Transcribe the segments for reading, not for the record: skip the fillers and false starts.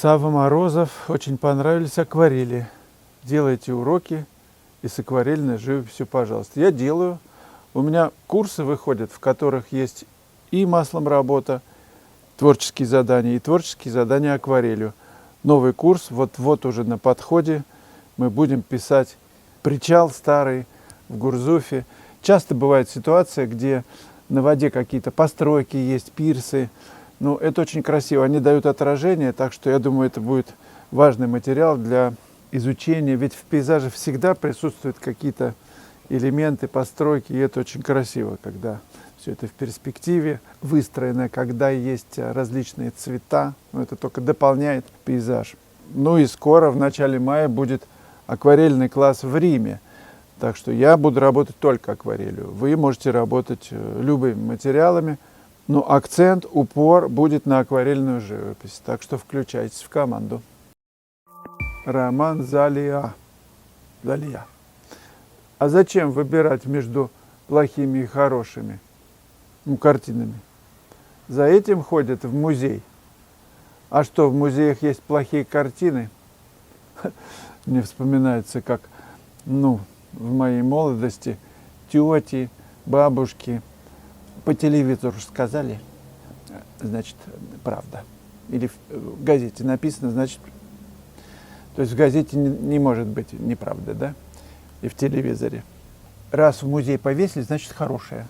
Савва Морозов. Очень понравились акварели. Делайте уроки и с акварельной живописью, пожалуйста. Я делаю. У меня курсы выходят, в которых есть и маслом работа, творческие задания, и творческие задания акварелью. Новый курс вот уже на подходе. Мы будем писать причал старый в Гурзуфе. Часто бывает ситуация, где на воде какие-то постройки есть, пирсы. Ну, это очень красиво. Они дают отражение, так что я думаю, это будет важный материал для изучения. Ведь в пейзаже всегда присутствуют какие-то элементы, постройки, и это очень красиво, когда все это в перспективе выстроено, когда есть различные цвета. Но это только дополняет пейзаж. Ну и скоро, в начале мая, будет акварельный класс в Риме. Так что я буду работать только акварелью. Вы можете работать любыми материалами, но акцент, упор будет на акварельную живопись. Так что включайтесь в команду. Роман Залия. А зачем выбирать между плохими и хорошими картинами? За этим ходят в музей. А что, в музеях есть плохие картины? Мне вспоминается, как, в моей молодости тети, бабушки по телевизору сказали, значит, правда. Или в газете написано, значит, то есть в газете не может быть неправда, да? И в телевизоре. Раз в музей повесили, значит, хорошее.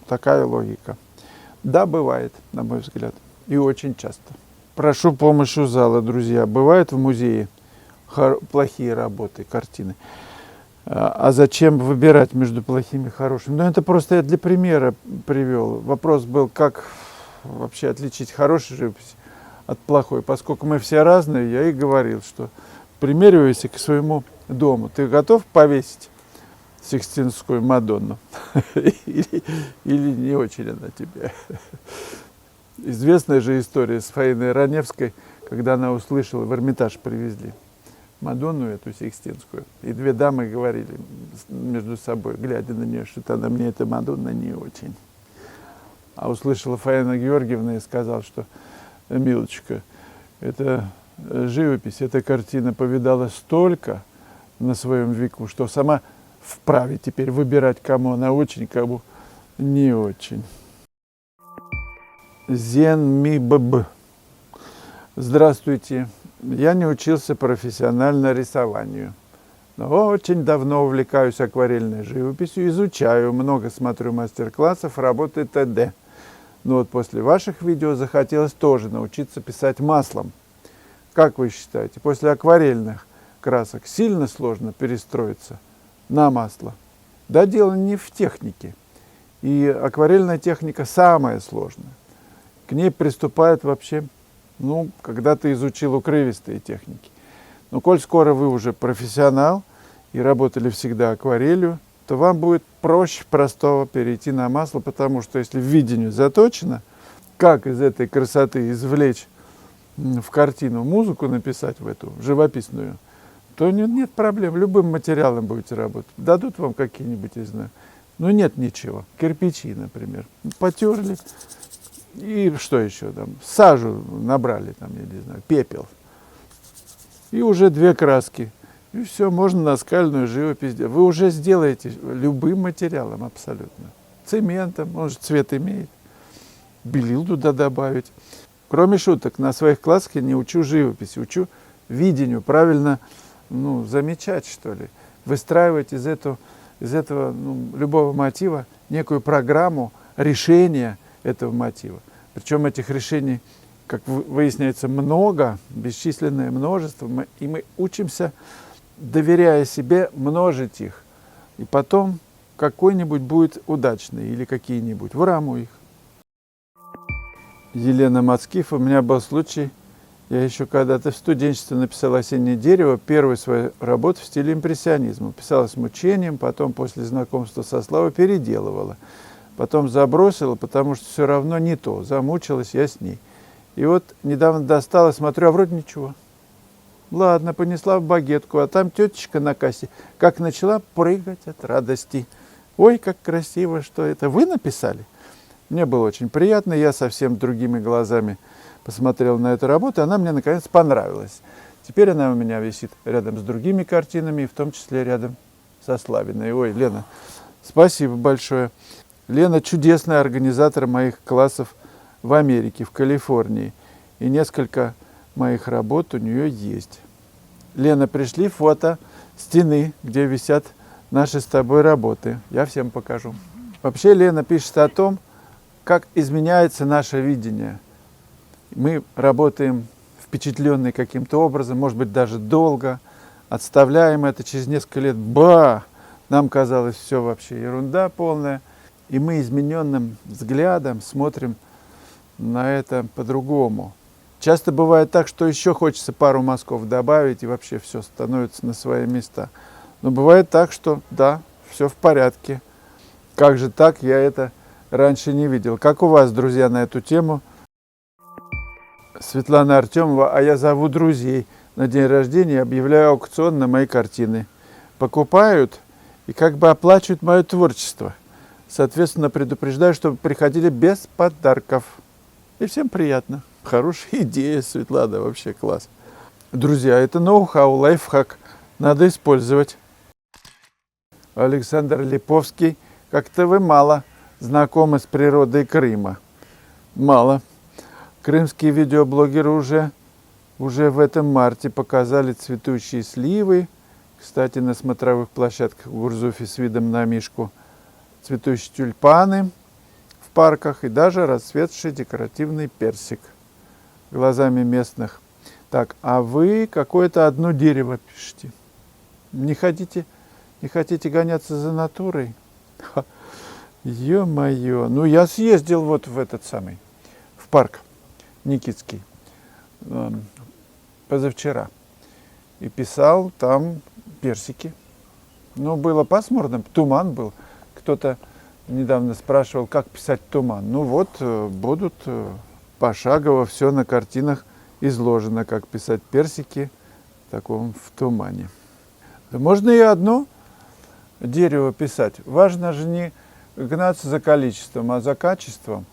Такая логика. Да, бывает, на мой взгляд, и очень часто. Прошу помощи у зала, друзья. Бывают в музее плохие работы, картины. А зачем выбирать между плохими и хорошими? Это просто я для примера привел. Вопрос был, как вообще отличить хорошую живопись от плохой. Поскольку мы все разные, я и говорил, что примеривайся к своему дому. Ты готов повесить Сикстинскую Мадонну? Или не очень она тебе? Известная же история с Фаиной Раневской, когда она услышала, в Эрмитаж привезли Мадонну эту Сикстинскую, и две дамы говорили между собой, глядя на нее, что-то она мне эта Мадонна не очень. А услышала Фаина Георгиевна и сказала, что, милочка, это живопись, эта картина повидала столько на своем веку, что сама вправе теперь выбирать, кому она очень, кому не очень. Зенмибб. Здравствуйте. Я не учился профессионально рисованию, но очень давно увлекаюсь акварельной живописью, изучаю, много смотрю мастер-классов, работы ТД. Но после ваших видео захотелось тоже научиться писать маслом. Как вы считаете, после акварельных красок сильно сложно перестроиться на масло? Да, дело не в технике. И акварельная техника самая сложная. К ней приступают вообще, когда ты изучил укрывистые техники. Но коль скоро вы уже профессионал и работали всегда акварелью, то вам будет проще простого перейти на масло, потому что если в видении заточено, как из этой красоты извлечь в картину музыку, написать в эту живописную, то нет проблем, любым материалом будете работать. Дадут вам какие-нибудь, я знаю, нет ничего, кирпичи, например, потерли, и что еще там, сажу набрали, там, я не знаю, пепел, и уже две краски, и все, можно наскальную живопись делать. Вы уже сделаете любым материалом абсолютно, цементом, может, цвет имеет, белил туда добавить. Кроме шуток, на своих классах я не учу живописи, учу видению, правильно, замечать, что ли, выстраивать из этого любого мотива некую программу решения этого мотива. Причем этих решений, как выясняется, много, бесчисленное множество, и мы учимся, доверяя себе, множить их. И потом какой-нибудь будет удачный или какие-нибудь. В раму их. Елена Мацкиф. У меня был случай, я еще когда-то в студенчестве написал «Осеннее дерево», первую свою работу в стиле импрессионизма. Писала с мучением, потом после знакомства со Славой переделывала. Потом забросила, потому что все равно не то. Замучилась я с ней. И вот недавно достала, смотрю, а вроде ничего. Ладно, понесла в багетку, а там тетечка на кассе как начала прыгать от радости. Ой, как красиво, что это вы написали? Мне было очень приятно, я совсем другими глазами посмотрел на эту работу, и она мне наконец понравилась. Теперь она у меня висит рядом с другими картинами, в том числе рядом со Славиной. Ой, Лена, спасибо большое. Лена чудесный организатор моих классов в Америке, в Калифорнии. И несколько моих работ у нее есть. Лена, пришли фото стены, где висят наши с тобой работы. Я всем покажу. Вообще Лена пишет о том, как изменяется наше видение. Мы работаем впечатленные каким-то образом, может быть, даже долго, отставляем это, через несколько лет, нам казалось все вообще ерунда полная, и мы измененным взглядом смотрим на это по-другому. Часто бывает так, что еще хочется пару мазков добавить, и вообще все становится на свои места. Но бывает так, что да, все в порядке. Как же так, я это раньше не видел. Как у вас, друзья, на эту тему? Светлана Артемова, а я зову друзей на день рождения и объявляю аукцион на мои картины. Покупают и как бы оплачивают мое творчество. Соответственно, предупреждаю, чтобы приходили без подарков. И всем приятно. Хорошая идея, Светлана, вообще класс. Друзья, это ноу-хау, лайфхак. Надо использовать. Александр Липовский, как-то вы мало знакомы с природой Крыма. Мало. Крымские видеоблогеры уже в этом марте показали цветущие сливы. Кстати, на смотровых площадках в Гурзуфе с видом на Мишку цветущие тюльпаны в парках и даже расцветший декоративный персик глазами местных. Так, а вы какое-то одно дерево пишете. Не хотите гоняться за натурой? Ё-моё. Ну, я съездил вот в этот самый, в парк Никитский позавчера и писал там персики. Ну, было пасмурно, туман был. Кто-то недавно спрашивал, как писать туман. Ну вот, будут пошагово все на картинах изложено, как писать персики в тумане. Да можно и одно дерево писать. Важно же не гнаться за количеством, а за качеством.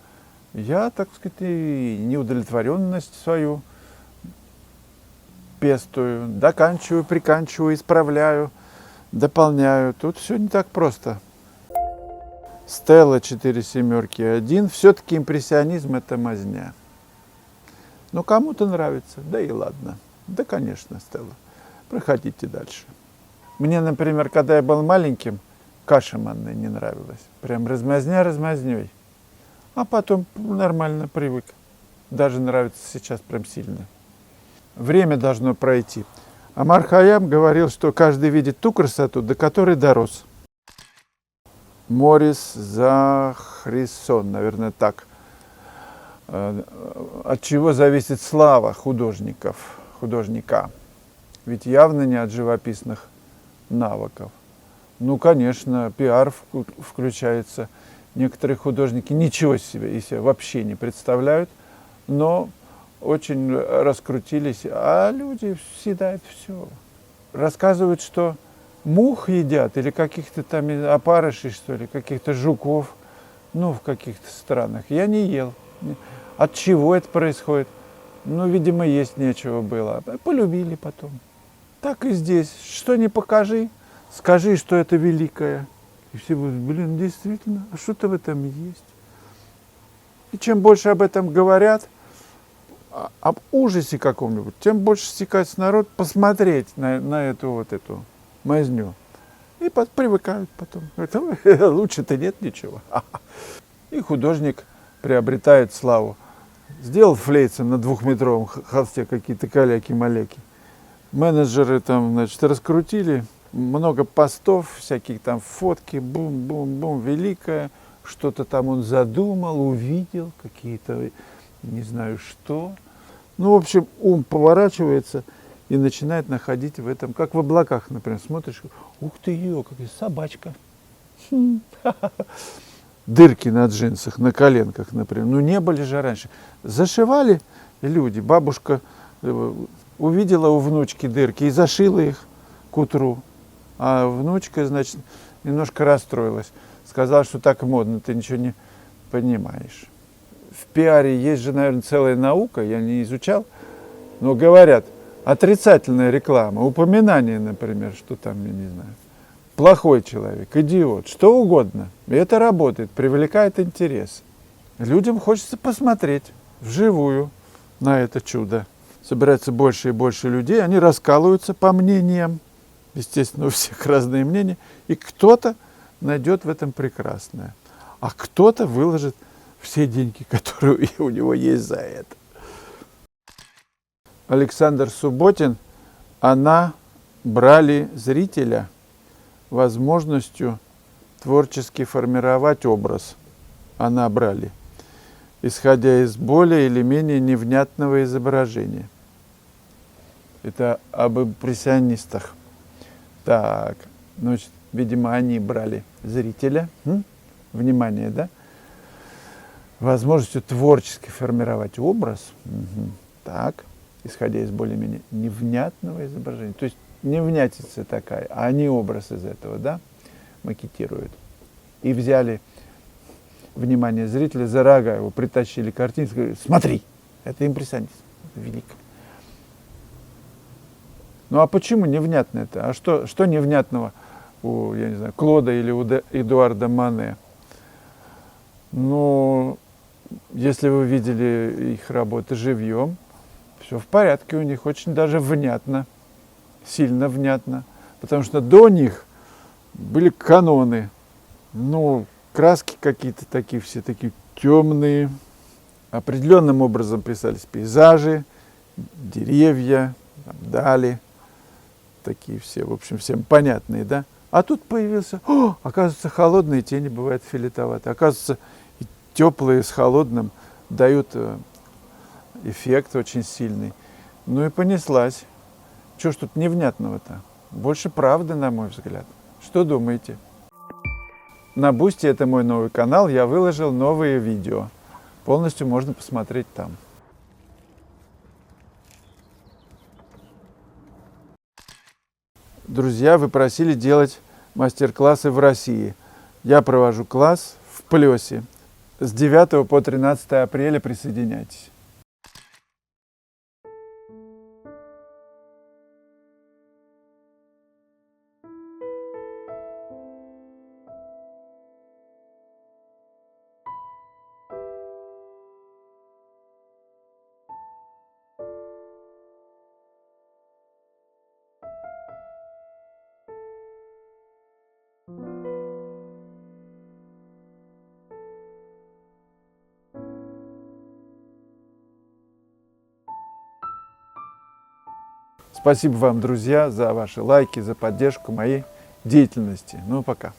Я, так сказать, и неудовлетворенность свою пестую, доканчиваю, приканчиваю, исправляю, дополняю. Тут все не так просто. Стелла 4 семерки 1. Все-таки импрессионизм – это мазня. Ну, кому-то нравится, да и ладно. Да, конечно, Стелла. Проходите дальше. Мне, например, когда я был маленьким, каша манная не нравилась. Прям размазня размазней. А потом нормально привык. Даже нравится сейчас прям сильно. Время должно пройти. Омар Хайям говорил, что каждый видит ту красоту, до которой дорос. Морис Захрисон, наверное, так. От чего зависит слава художника? Ведь явно не от живописных навыков. Ну, конечно, пиар включается. Некоторые художники ничего себе из себя вообще не представляют, но очень раскрутились, а люди съедают все. Рассказывают, что мух едят или каких-то там опарышей, что ли, каких-то жуков, ну, в каких-то странах. Я не ел. От чего это происходит? Ну, видимо, есть нечего было. Полюбили потом. Так и здесь. Что ни покажи, скажи, что это великое. И все будут, блин, действительно, а что-то в этом есть. И чем больше об этом говорят, об ужасе каком-нибудь, тем больше стекается народ посмотреть на эту мазню. И привыкают потом. Лучше-то нет ничего. И художник приобретает славу. Сделал флейцем на 2-метровом холсте какие-то каляки-маляки. Менеджеры там, значит, раскрутили. Много постов, всякие там фотки, бум-бум-бум, великое. Что-то там он задумал, увидел, какие-то, не знаю что. Ну, в общем, ум поворачивается и начинает находить в этом, как в облаках, например, смотришь, ух ты, какая собачка. Дырки на джинсах, на коленках, например. Ну, не были же раньше. Зашивали люди. Бабушка увидела у внучки дырки и зашила их к утру. А внучка, значит, немножко расстроилась. Сказала, что так модно, ты ничего не понимаешь. В пиаре есть же, наверное, целая наука, я не изучал, но говорят, отрицательная реклама, упоминание, например, что там, я не знаю, плохой человек, идиот, что угодно. И это работает, привлекает интерес. Людям хочется посмотреть вживую на это чудо. Собирается больше и больше людей, они раскалываются по мнениям. Естественно, у всех разные мнения. И кто-то найдет в этом прекрасное. А кто-то выложит все деньги, которые у него есть за это. Александр Субботин, она брали зрителя возможностью творчески формировать образ. Она брали, исходя из более или менее невнятного изображения. Это об импрессионистах. Так, значит, видимо, они брали зрителя, внимание, да? Возможностью творчески формировать образ. Так, исходя из более-менее невнятного изображения. То есть невнятица такая, а они образ из этого, да, макетируют. И взяли внимание зрителя за рога, его притащили картину, сказали, смотри, это импрессионизм, это велико. Ну а почему невнятно это? А что невнятного у, я не знаю, Клода или у Эдуарда Мане? Ну, если вы видели их работы живьем, все в порядке у них, очень даже внятно, сильно внятно. Потому что до них были каноны, ну, краски какие-то такие, все такие темные. Определенным образом писались пейзажи, деревья, дали. Такие все, в общем, всем понятные, да? А тут появился, оказывается, холодные тени бывают фиолетоватые. Оказывается, и теплые с холодным дают эффект очень сильный. Ну и понеслась. Чего ж тут невнятного-то? Больше правды, на мой взгляд. Что думаете? На Бусти, это мой новый канал, я выложил новые видео. Полностью можно посмотреть там. Друзья, вы просили делать мастер-классы в России. Я провожу класс в Плёсе. С 9 по 13 апреля присоединяйтесь. Спасибо вам, друзья, за ваши лайки, за поддержку моей деятельности. Ну, пока.